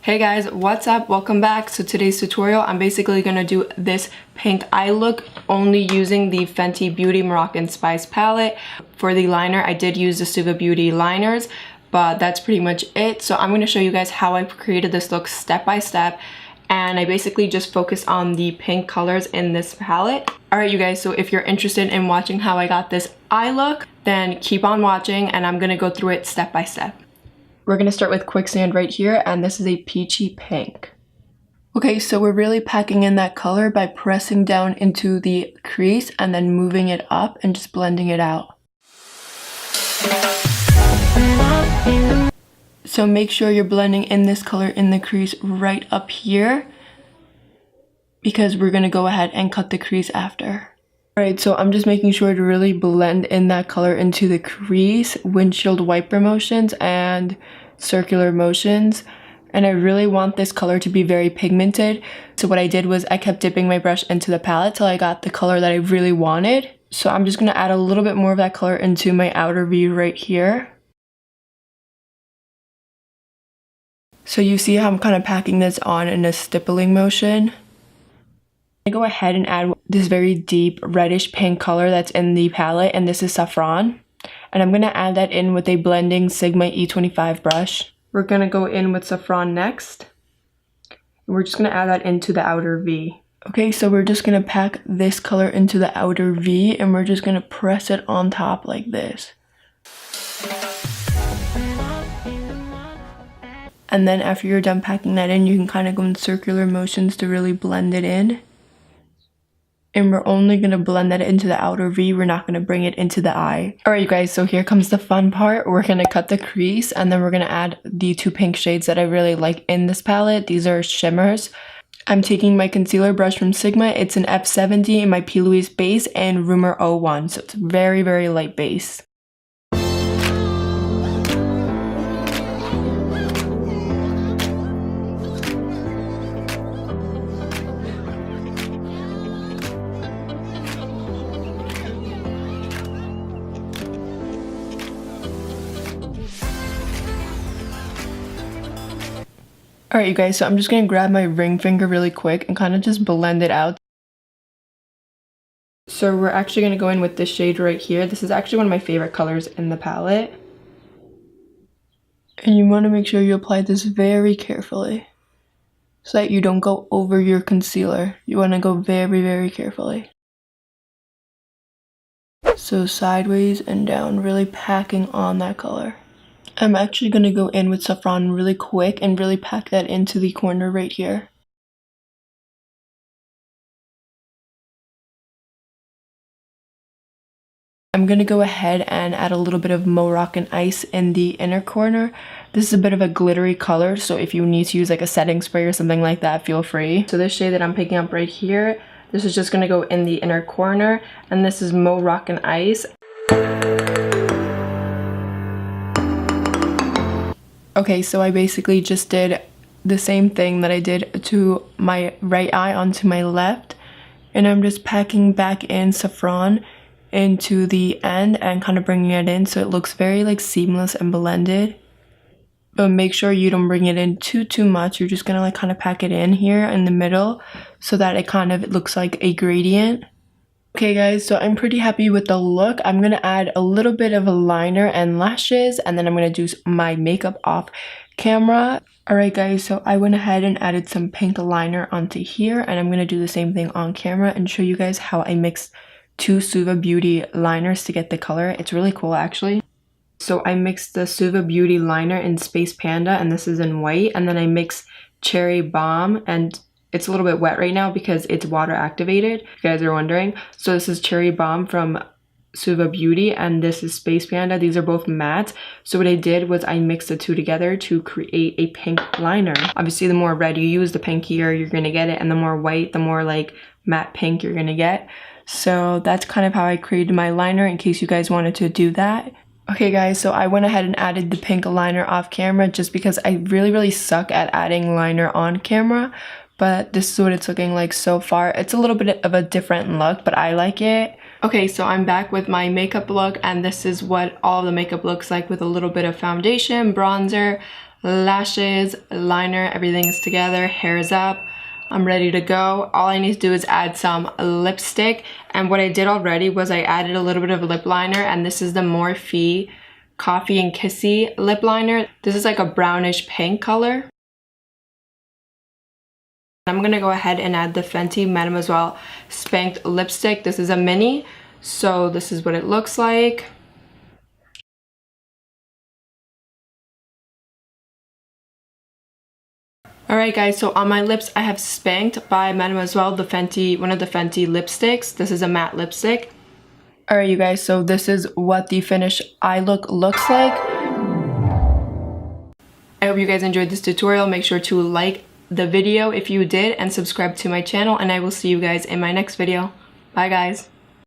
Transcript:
Hey guys, what's up? Welcome back. So today's tutorial, I'm basically gonna do this pink eye look only using the Fenty Beauty Moroccan Spice palette. For the liner, I did use the Suva Beauty liners, but that's pretty much it. So I'm gonna show you guys how I created this look step by step. And I basically just focused on the pink colors in this palette. Alright you guys, so if you're interested in watching how I got this eye look, then keep on watching and I'm gonna go through it step by step. We're going to start with Quicksand right here, and this is a peachy pink. Okay, so we're really packing in that color by pressing down into the crease and then moving it up and just blending it out. So make sure you're blending in this color in the crease right up here, because we're going to go ahead and cut the crease after. Alright, so I'm just making sure to really blend in that color into the crease, windshield wiper motions, and circular motions. And I really want this color to be very pigmented. So what I did was I kept dipping my brush into the palette till I got the color that I really wanted. So I'm just going to add a little bit more of that color into my outer V right here. So you see how I'm kind of packing this on in a stippling motion. I go ahead and add this very deep reddish pink color that's in the palette, and this is Saffron. And I'm going to add that in with a blending Sigma E25 brush. We're going to go in with Saffron next. And we're just going to add that into the outer V. Okay, so we're just going to pack this color into the outer V, and we're just going to press it on top like this. And then after you're done packing that in, you can kind of go in circular motions to really blend it in. And we're only going to blend that into the outer V. We're not going to bring it into the eye. Alright you guys, so here comes the fun part. We're going to cut the crease and then we're going to add the two pink shades that I really like in this palette. These are shimmers. I'm taking my concealer brush from Sigma. It's an F70 in my P. Louise base and Rumor 01. So it's very, very light base. Alright you guys, so I'm just going to grab my ring finger really quick and kind of just blend it out. So we're actually going to go in with this shade right here. This is actually one of my favorite colors in the palette. And you want to make sure you apply this very carefully, so that you don't go over your concealer. You want to go very, very carefully. So sideways and down, really packing on that color. I'm actually going to go in with Saffron really quick and really pack that into the corner right here. I'm going to go ahead and add a little bit of Moroccan ice in the inner corner. This is a bit of a glittery color, so if you need to use like a setting spray or something like that, feel free. So this shade that I'm picking up right here, this is just going to go in the inner corner, and this is Moroccan ice. Okay, so I basically just did the same thing that I did to my right eye onto my left, and I'm just packing back in Saffron into the end and kind of bringing it in so it looks very like seamless and blended. But make sure you don't bring it in too much. You're just gonna like kind of pack it in here in the middle so that it kind of looks like a gradient. Okay guys, so I'm pretty happy with the look. I'm going to add a little bit of a liner and lashes, and then I'm going to do my makeup off camera. Alright guys, so I went ahead and added some pink liner onto here, and I'm going to do the same thing on camera and show you guys how I mixed two Suva Beauty liners to get the color. It's really cool actually. So I mixed the Suva Beauty liner in Space Panda, and this is in white, and then I mixed Cherry Bomb, and it's a little bit wet right now because it's water activated, if you guys are wondering. So this is Cherry Bomb from Suva Beauty, and this is Space Panda. These are both matte. So what I did was I mixed the two together to create a pink liner. Obviously the more red you use, the pinkier you're going to get it, and the more white, the more like matte pink you're going to get. So that's kind of how I created my liner, in case you guys wanted to do that. Okay guys, so I went ahead and added the pink liner off camera just because I really suck at adding liner on camera. But this is what it's looking like so far. It's a little bit of a different look, but I like it. Okay, so I'm back with my makeup look, and this is what all the makeup looks like with a little bit of foundation, bronzer, lashes, liner, everything is together, hair is up. I'm ready to go. All I need to do is add some lipstick, and what I did already was I added a little bit of lip liner, and this is the Morphe Coffee and Kissy lip liner. This is like a brownish pink color. I'm gonna go ahead and add the Fenty Mademoiselle Spanked lipstick. This is a mini, so this is what it looks like. Alright guys, so on my lips I have Spanked by Mademoiselle, the Fenty, one of the Fenty lipsticks. This is a matte lipstick. Alright you guys, so this is what the finished eye look looks like. I hope you guys enjoyed this tutorial. Make sure to like the video if you did and subscribe to my channel, and I will see you guys in my next video. Bye guys.